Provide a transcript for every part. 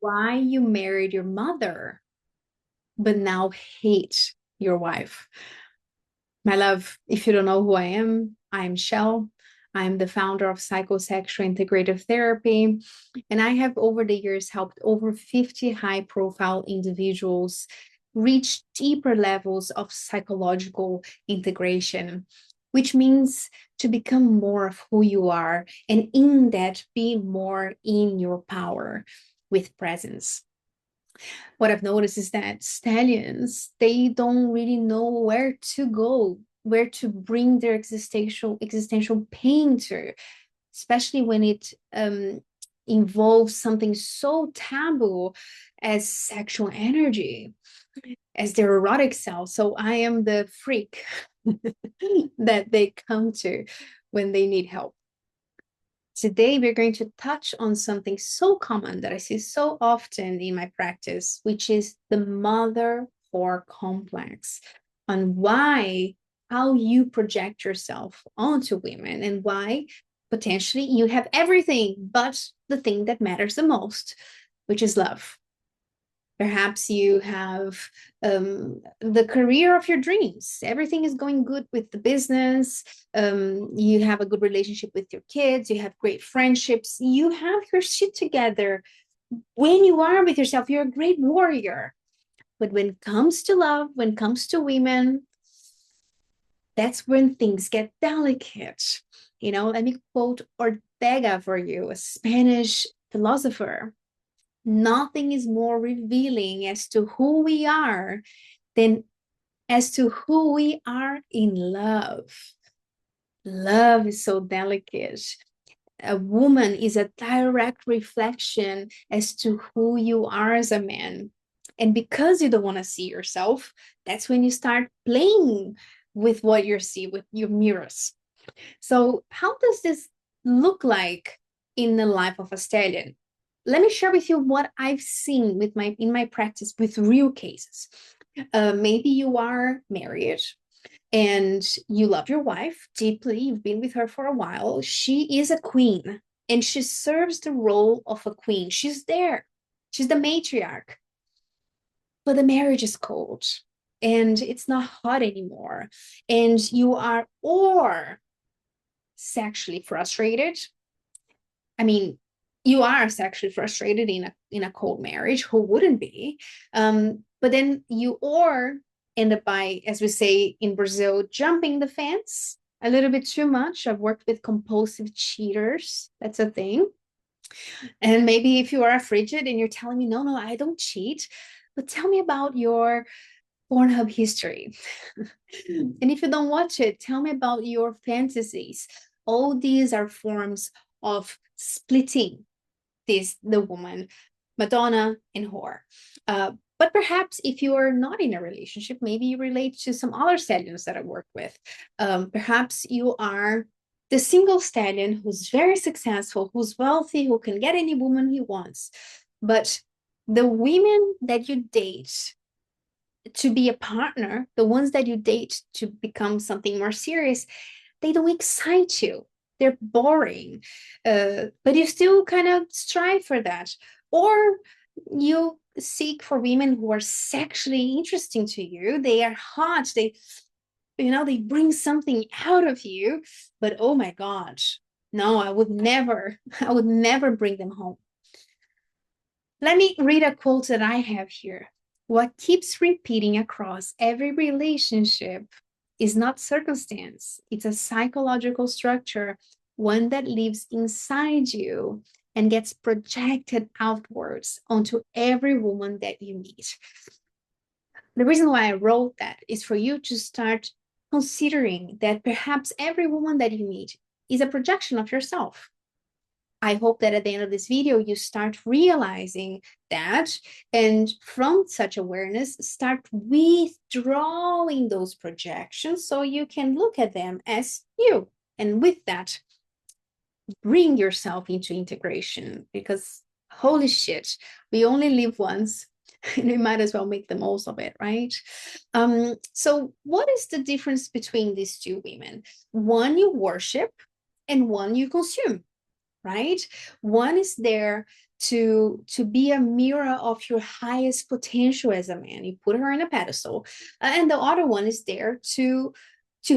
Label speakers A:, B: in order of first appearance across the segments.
A: why you married your mother, but now hate your wife. My love, if you don't know who I am, I'm Shell. I'm the founder of Psychosexual Integrative Therapy. And I have over the years helped over 50 high profile individuals reach deeper levels of psychological integration, which means to become more of who you are and in that be more in your power with presence. What I've noticed is that stallions, they don't really know where to go, where to bring their existential pain to, especially when it involves something so taboo as sexual energy, as their erotic self. So I am the freak that they come to when they need help. Today, we're going to touch on something so common that I see so often in my practice, which is the mother whore complex, on why, how you project yourself onto women, and why potentially you have everything but the thing that matters the most, which is love. Perhaps you have the career of your dreams. Everything is going good with the business. You have a good relationship with your kids. You have great friendships. You have your shit together. When you are with yourself, you're a great warrior. But when it comes to love, when it comes to women, that's when things get delicate. Let me quote Ortega for you, a Spanish philosopher. Nothing is more revealing as to who we are than as to who we are in love. Love is so delicate. A woman is a direct reflection as to who you are as a man. And because you don't want to see yourself, that's when you start playing with what you see, with your mirrors. So, how does this look like in the life of a stallion? Let me share with you what I've seen in my practice with real cases. Maybe you are married and you love your wife deeply. You've been with her for a while. She is a queen and she serves the role of a queen. She's there. She's the matriarch. But the marriage is cold and it's not hot anymore. And you are or sexually frustrated. I mean, you are sexually frustrated in a cold marriage. Who wouldn't be? But then you or end up by, as we say in Brazil, jumping the fence a little bit too much. I've worked with compulsive cheaters. That's a thing. And maybe if you are a frigid and you're telling me, no, no, I don't cheat, but tell me about your Pornhub history. And if you don't watch it, tell me about your fantasies. All these are forms of splitting the woman, Madonna and whore. But perhaps if you are not in a relationship, maybe you relate to some other stallions that I work with. Perhaps you are the single stallion who's very successful, who's wealthy, who can get any woman he wants. But the women that you date to be a partner, the ones that you date to become something more serious, they don't excite you. They're boring, but you still kind of strive for that. Or you seek for women who are sexually interesting to you. They are hot. They bring something out of you. But oh my gosh, no, I would never, I would never bring them home. Let me read a quote that I have here. What keeps repeating across every relationship is not circumstance. It's a psychological structure, one that lives inside you and gets projected outwards onto every woman that you meet. The reason why I wrote that is for you to start considering that perhaps every woman that you meet is a projection of yourself. I hope that at the end of this video, you start realizing that, and from such awareness, start withdrawing those projections so you can look at them as you. And with that, bring yourself into integration, because holy shit, we only live once and we might as well make the most of it, right? So what is the difference between these two women? One you worship and one you consume, right? One is there to be a mirror of your highest potential as a man. You put her in a pedestal, and the other one is there to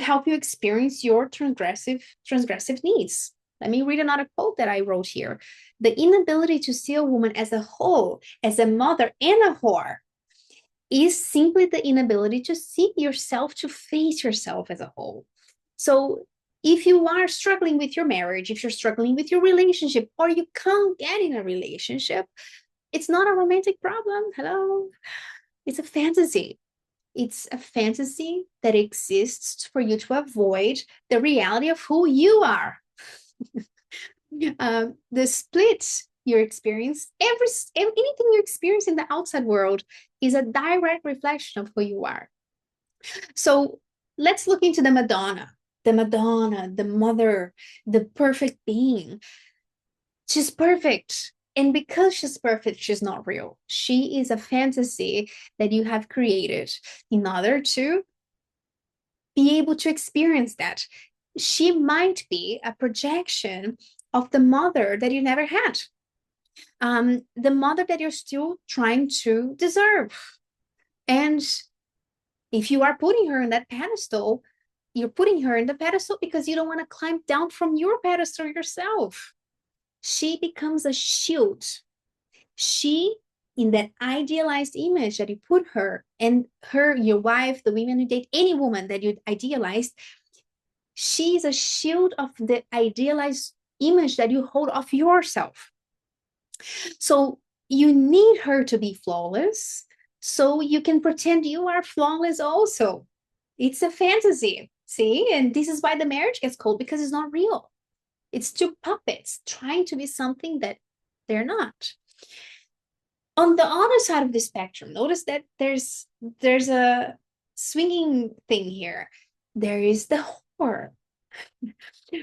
A: help you experience your transgressive needs. Let me read another quote that I wrote here. The inability to see a woman as a whole, as a mother and a whore, is simply the inability to see yourself, to face yourself as a whole. So if you are struggling with your marriage, if you're struggling with your relationship, or you can't get in a relationship, it's not a romantic problem. Hello. It's a fantasy. It's a fantasy that exists for you to avoid the reality of who you are. The split you experience, anything you experience in the outside world is a direct reflection of who you are. So let's look into the Madonna, the mother, the perfect being. She's perfect. And because she's perfect, she's not real. She is a fantasy that you have created in order to be able to experience that. She might be a projection of the mother that you never had, the mother that you're still trying to deserve. And if you are putting her in that pedestal, you're putting her in the pedestal because you don't want to climb down from your pedestal yourself. She becomes a shield. She, in that idealized image that you put her, and her, your wife, the women you date, any woman that you idealized, she is a shield of the idealized image that you hold of yourself. So you need her to be flawless so you can pretend you are flawless also. It's a fantasy, see? And this is why the marriage gets cold, because it's not real. It's two puppets trying to be something that they're not. On the other side of the spectrum, notice that there's a swinging thing here. There is the whore.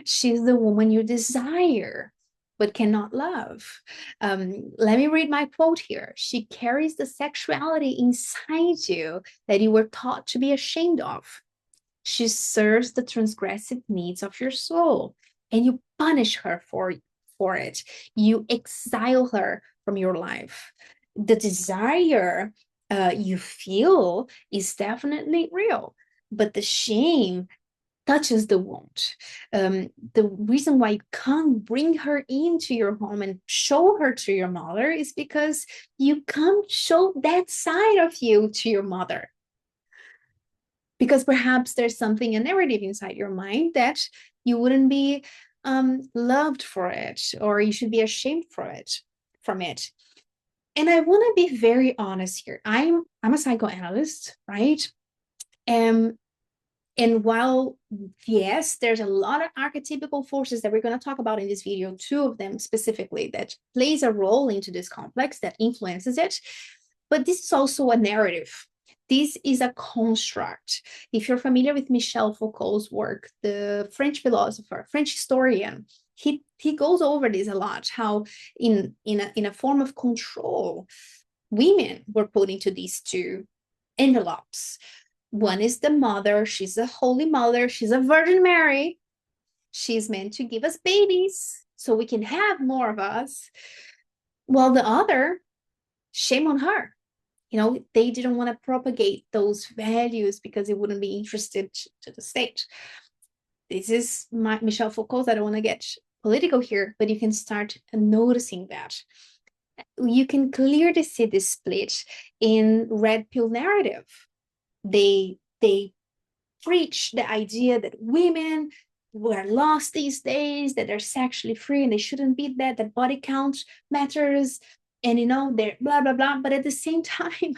A: She's the woman you desire but cannot love. Let me read my quote here. She carries the sexuality inside you that you were taught to be ashamed of. She serves the transgressive needs of your soul, and you punish her for it. You exile her from your life. The desire you feel is definitely real, but the shame touches the wound. The reason why you can't bring her into your home and show her to your mother is because you can't show that side of you to your mother. Because perhaps there's something, a narrative inside your mind that you wouldn't be loved for it, or you should be ashamed from it. And I want to be very honest here. I'm a psychoanalyst, right? And while, yes, there's a lot of archetypical forces that we're going to talk about in this video, two of them specifically that plays a role into this complex, that influences it, but this is also a narrative. This is a construct. If you're familiar with Michel Foucault's work, the French philosopher, French historian, he goes over this a lot, how in a form of control, women were put into these two envelopes. One is the mother. She's a holy mother. She's a Virgin Mary. She's meant to give us babies so we can have more of us. While the other, shame on her. You know, they didn't want to propagate those values because it wouldn't be interested to the state. This is Michel Foucault. I don't want to get political here, but you can start noticing that. You can clearly see this split in red pill narrative. They preach the idea that women were lost these days, that they're sexually free and they shouldn't be that body count matters, and they're blah blah blah. But at the same time,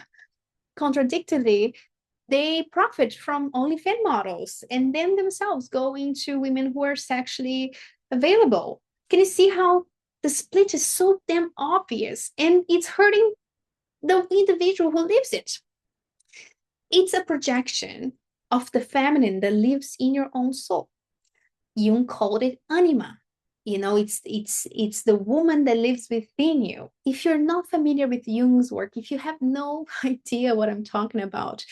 A: contradictorily, they profit from OnlyFans models and then themselves go into women who are sexually available. Can you see how the split is so damn obvious, and it's hurting the individual who lives it? It's a projection of the feminine that lives in your own soul. Jung called it anima. It's the woman that lives within you. If you're not familiar with Jung's work, if you have no idea what I'm talking about,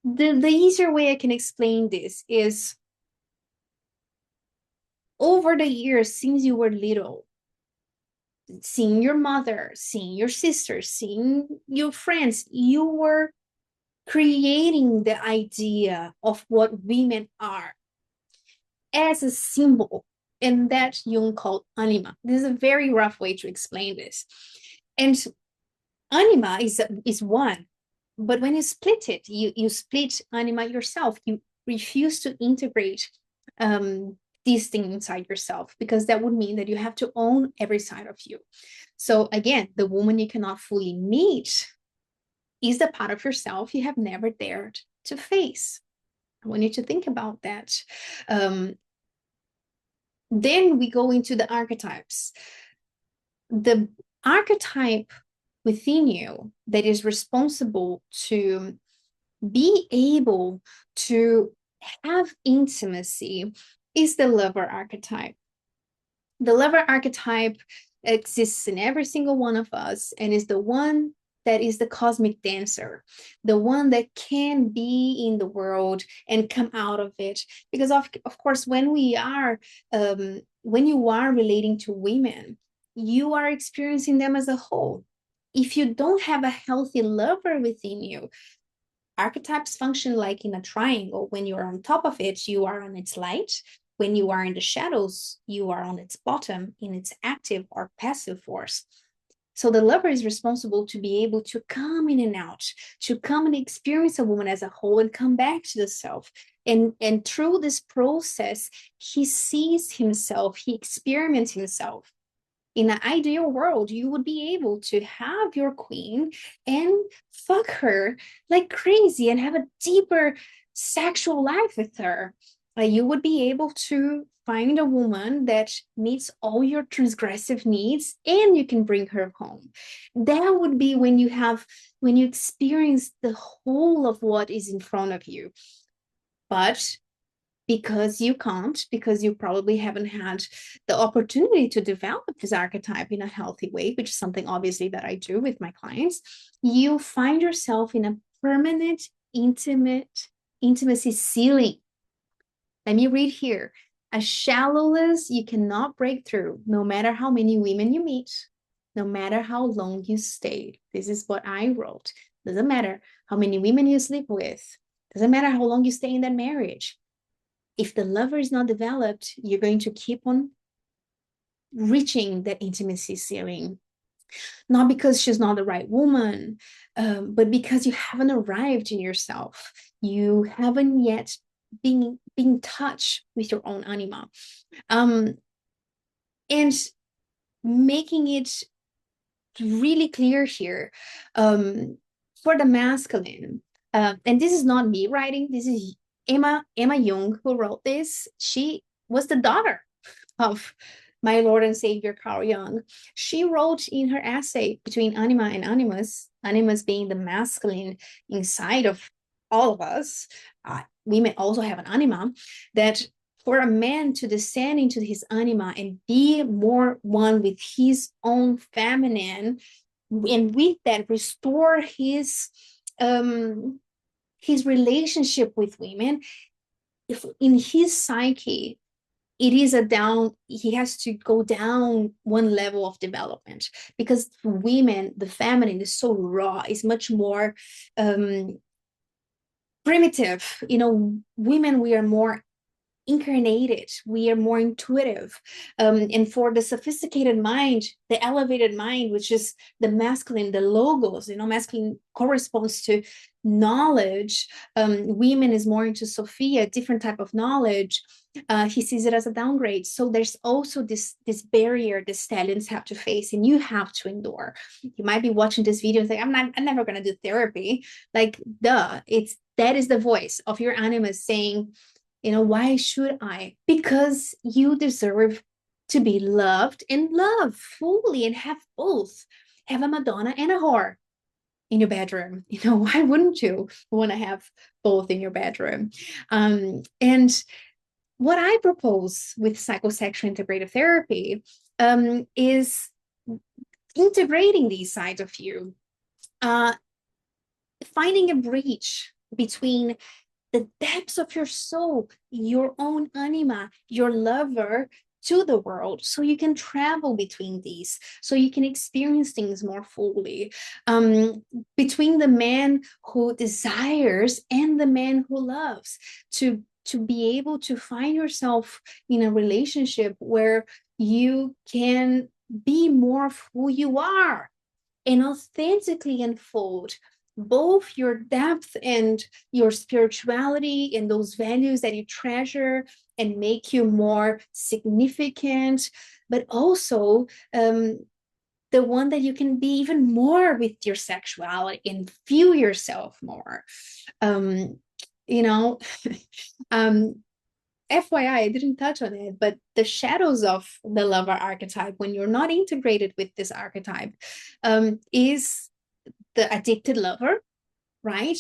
A: the easier way I can explain this is, over the years since you were little, seeing your mother, seeing your sisters, seeing your friends, you were creating the idea of what women are as a symbol. And that Jung called anima. This is a very rough way to explain this. And anima is one, but when you split it, you split anima yourself. You refuse to integrate these things inside yourself, because that would mean that you have to own every side of you. So again, the woman you cannot fully meet is the part of yourself you have never dared to face. I want you to think about that. Then we go into the archetypes. The archetype within you that is responsible to be able to have intimacy is the lover archetype. The lover archetype exists in every single one of us and is the one that is the cosmic dancer, the one that can be in the world and come out of it. Because of course, when you are relating to women, you are experiencing them as a whole. If you don't have a healthy lover within you, archetypes function like in a triangle. When you are on top of it, you are on its light. When you are in the shadows, you are on its bottom, in its active or passive force. So the lover is responsible to be able to come in and out, to come and experience a woman as a whole and come back to the self. And through this process, he sees himself, he experiments himself. In an ideal world, you would be able to have your queen and fuck her like crazy and have a deeper sexual life with her. You would be able to find a woman that meets all your transgressive needs and you can bring her home. That would be when you experience the whole of what is in front of you. But because you can't, because you probably haven't had the opportunity to develop this archetype in a healthy way, which is something obviously that I do with my clients, you find yourself in a permanent intimacy ceiling. Let me read here. A shallowness you cannot break through, no matter how many women you meet, no matter how long you stay. This is what I wrote. Doesn't matter how many women you sleep with. Doesn't matter how long you stay in that marriage. If the lover is not developed, you're going to keep on reaching that intimacy ceiling. Not because she's not the right woman, but because you haven't arrived in yourself. You haven't yet been in touch with your own anima. And making it really clear here, for the masculine, and this is not me writing, this is Emma Jung who wrote this. She was the daughter of my Lord and Savior Carl Jung. She wrote in her essay Between Anima and Animus, animus being the masculine inside of all of us, women also have an anima, that for a man to descend into his anima and be more one with his own feminine, and with that restore his relationship with women, if in his psyche it is he has to go down one level of development, because women, the feminine is so raw, is much more primitive. Women, we are more incarnated, we are more intuitive, and for the sophisticated mind, the elevated mind, which is the masculine, the logos, masculine corresponds to knowledge. Women is more into Sophia, different type of knowledge. He sees it as a downgrade. So there's also this barrier the stallions have to face, and you have to endure. You might be watching this video and think, I'm never going to do therapy. Like, that is the voice of your animus saying, why should I? Because you deserve to be loved and loved fully and have both. Have a Madonna and a whore in your bedroom. Why wouldn't you want to have both in your bedroom? And what I propose with psychosexual integrative therapy is integrating these sides of you, finding a bridge between the depths of your soul, your own anima, your lover, to the world, so you can travel between these, so you can experience things more fully, between the man who desires and the man who loves, to be able to find yourself in a relationship where you can be more of who you are and authentically unfold both your depth and your spirituality and those values that you treasure and make you more significant, but also the one that you can be even more with your sexuality and feel yourself more. Um, you know, um, FYI, I didn't touch on it, but the shadows of the lover archetype, when you're not integrated with this archetype, is the addicted lover, right?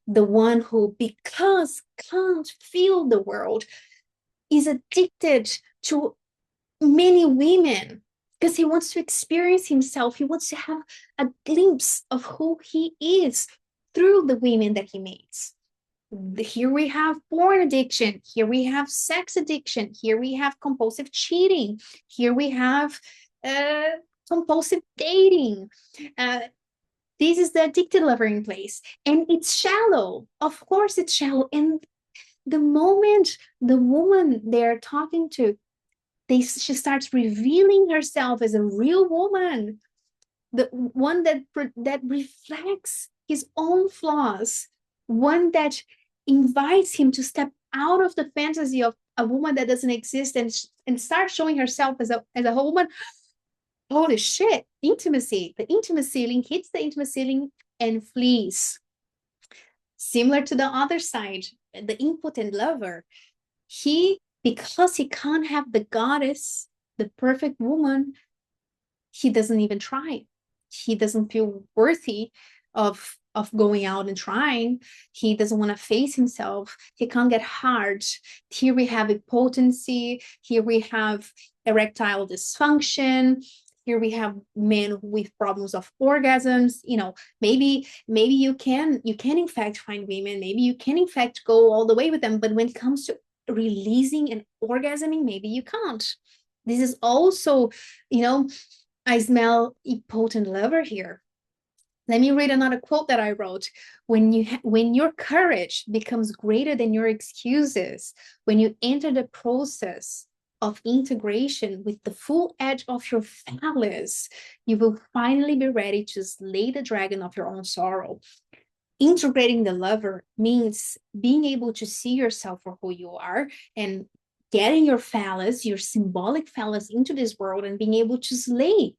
A: The one who, because can't feel the world, is addicted to many women because he wants to experience himself. He wants to have a glimpse of who he is through the women that he meets. Here we have porn addiction. Here we have sex addiction. Here we have compulsive cheating. Here we have compulsive dating. This is the addicted lover in place. And it's shallow. Of course, it's shallow. And the moment the woman they're talking to, she starts revealing herself as a real woman, the one that reflects his own flaws, one that invites him to step out of the fantasy of a woman that doesn't exist and start showing herself as a whole woman. Holy shit, intimacy. The intimacy ceiling hits the intimacy ceiling and flees. Similar to the other side, the impotent lover. Because he can't have the goddess, the perfect woman, he doesn't even try. He doesn't feel worthy of going out and trying. He doesn't want to face himself. He can't get hard. Here we have impotency. Here we have erectile dysfunction. Here we have men with problems of orgasms. Maybe you can in fact find women. Maybe you can in fact go all the way with them. But when it comes to releasing and orgasming, maybe you can't. This is also, I smell impotent lover here. Let me read another quote that I wrote. When your courage becomes greater than your excuses, when you enter the process of integration with the full edge of your phallus, you will finally be ready to slay the dragon of your own sorrow. Integrating the lover means being able to see yourself for who you are and getting your phallus, your symbolic phallus, into this world and being able to slay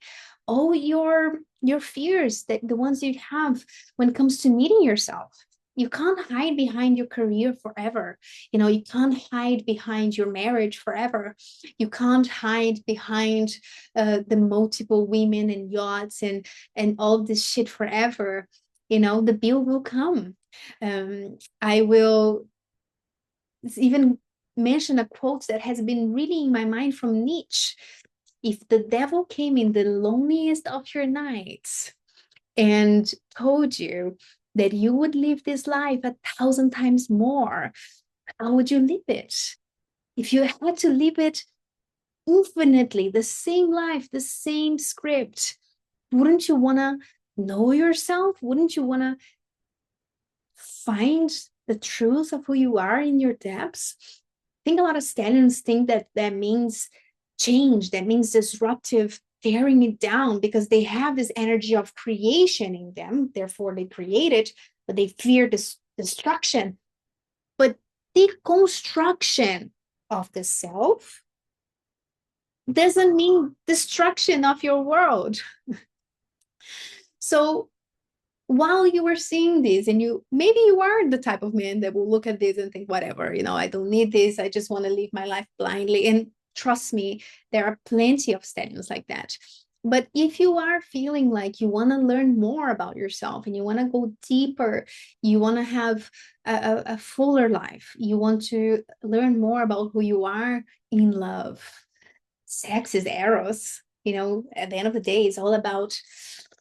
A: all your fears, that the ones you have when it comes to meeting yourself. You can't hide behind your career forever. You can't hide behind your marriage forever. You can't hide behind the multiple women and yachts and all this shit forever. The bill will come. I will even mention a quote that has been really in my mind from Nietzsche. If the devil came in the loneliest of your nights and told you that you would live this life 1,000 times more, how would you live it? If you had to live it infinitely, the same life, the same script, wouldn't you want to know yourself? Wouldn't you want to find the truth of who you are in your depths? I think a lot of stallions think that means change, that means disruptive, tearing it down, because they have this energy of creation in them. Therefore, they create it, but they fear this destruction. But deconstruction of the self doesn't mean destruction of your world. So while you were seeing this, and maybe you are the type of man that will look at this and think, whatever, I don't need this. I just want to live my life blindly. And trust me, there are plenty of stallions like that. But if you are feeling like you want to learn more about yourself and you want to go deeper, you want to have a fuller life, you want to learn more about who you are in love. Sex is eros. At the end of the day, it's all about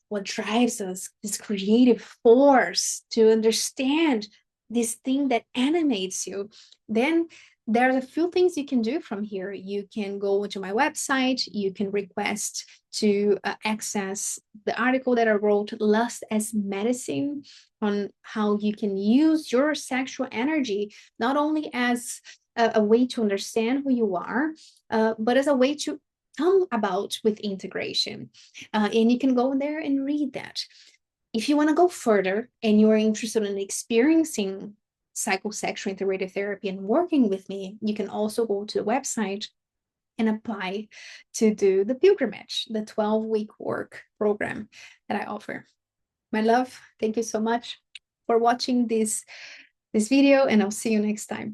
A: what drives us, this creative force to understand this thing that animates you. Then there's a few things you can do from here. You can go to my website, you can request to access the article that I wrote, Lust as Medicine, on how you can use your sexual energy not only as a way to understand who you are, but as a way to come about with integration. And you can go there and read that. If you want to go further and you're interested in experiencing psychosexual integrative therapy and working with me, you can also go to the website and apply to do the pilgrimage, the 12-week work program that I offer. My love, thank you so much for watching this video, and I'll see you next time.